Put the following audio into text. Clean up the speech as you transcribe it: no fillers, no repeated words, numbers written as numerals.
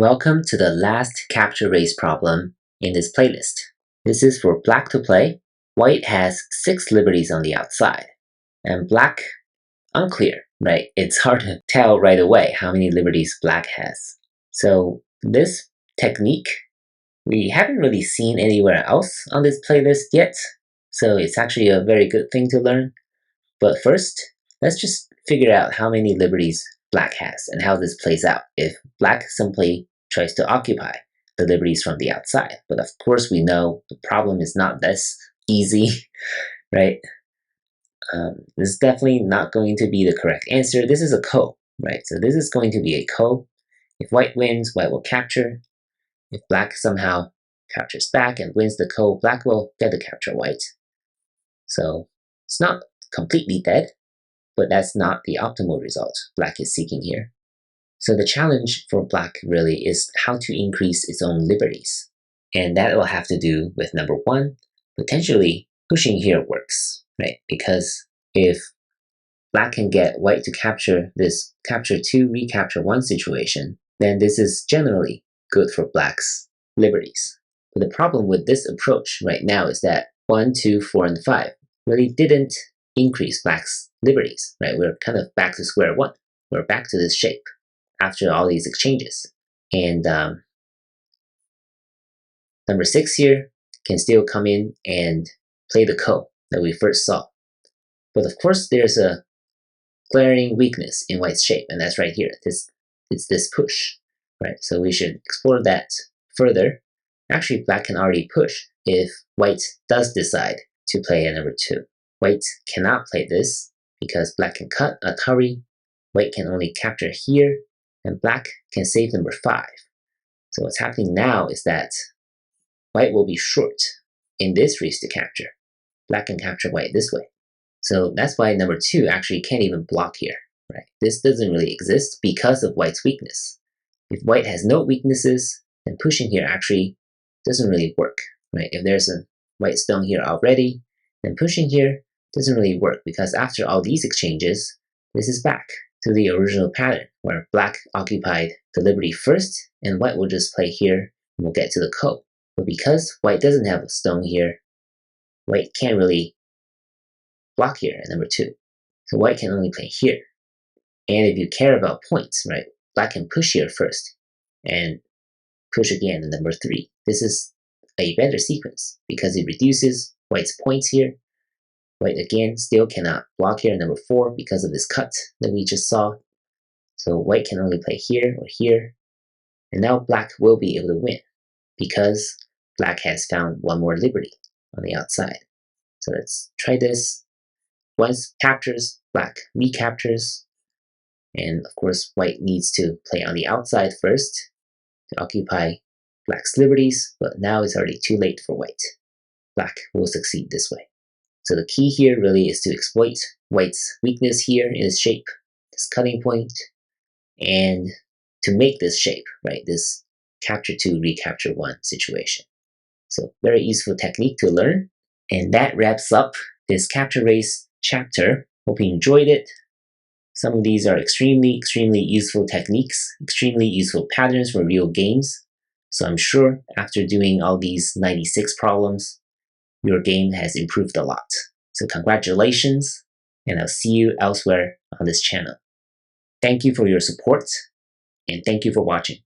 Welcome to the last capture race problem in this playlist. This is for black to play. White has 6 liberties on the outside, and black, unclear, right? It's hard to tell right away how many liberties black has. So this technique, we haven't really seen anywhere else on this playlist yet, so it's actually a very good thing to learn. But first, let's just figure out how many liberties black has and how this plays out if black simply tries to occupy the liberties from the outside. But of course, we know the problem is not this easy, right? This is definitely not going to be the correct answer. This is a ko, right? So this is going to be a ko. If white wins, white will capture. If black somehow captures back and wins the ko, black will get to capture white. So it's not completely dead, but that's not the optimal result black is seeking here. So the challenge for black really is how to increase its own liberties. And that will have to do with number 1, potentially pushing here works, right? Because if black can get white to capture this capture 2, recapture 1 situation, then this is generally good for black's liberties. But the problem with this approach right now is that 1, 2, 4, and 5 really didn't increase black's liberties, right? We're kind of back to square one. We're back to this shape after all these exchanges. And number 6 here can still come in and play the ko that we first saw. But of course, there's a glaring weakness in white's shape, and that's right here. It's this push, right? So we should explore that further. Actually, black can already push if white does decide to play a number 2. White cannot play this because black can cut a curry. White can only capture here, and black can save number 5. So what's happening now is that white will be short in this race to capture. Black can capture white this way. So that's why number 2 actually can't even block here, right? This doesn't really exist because of white's weakness. If white has no weaknesses, then pushing here actually doesn't really work, right? If there's a white stone here already, then pushing here doesn't really work because after all these exchanges, this is back to the original pattern where black occupied the liberty first and white will just play here and we'll get to the ko. But because white doesn't have a stone here, white can't really block here at number 2. So white can only play here. And if you care about points, right, black can push here first and push again at number 3. This is a better sequence because it reduces white's points here. White again still cannot block here at number 4 because of this cut that we just saw. So white can only play here or here. And now black will be able to win because black has found 1 more liberty on the outside. So let's try this. Once captures, black recaptures. And of course, white needs to play on the outside first to occupy black's liberties, but now it's already too late for white. Black will succeed this way. So the key here really is to exploit white's weakness here in its shape, this cutting point, and to make this shape, right, this capture 2, recapture 1 situation. So very useful technique to learn. And that wraps up this capture race chapter. Hope you enjoyed it. Some of these are extremely useful techniques, extremely useful patterns for real games. So I'm sure after doing all these 96 problems, your game has improved a lot. So congratulations, and I'll see you elsewhere on this channel. Thank you for your support, and thank you for watching.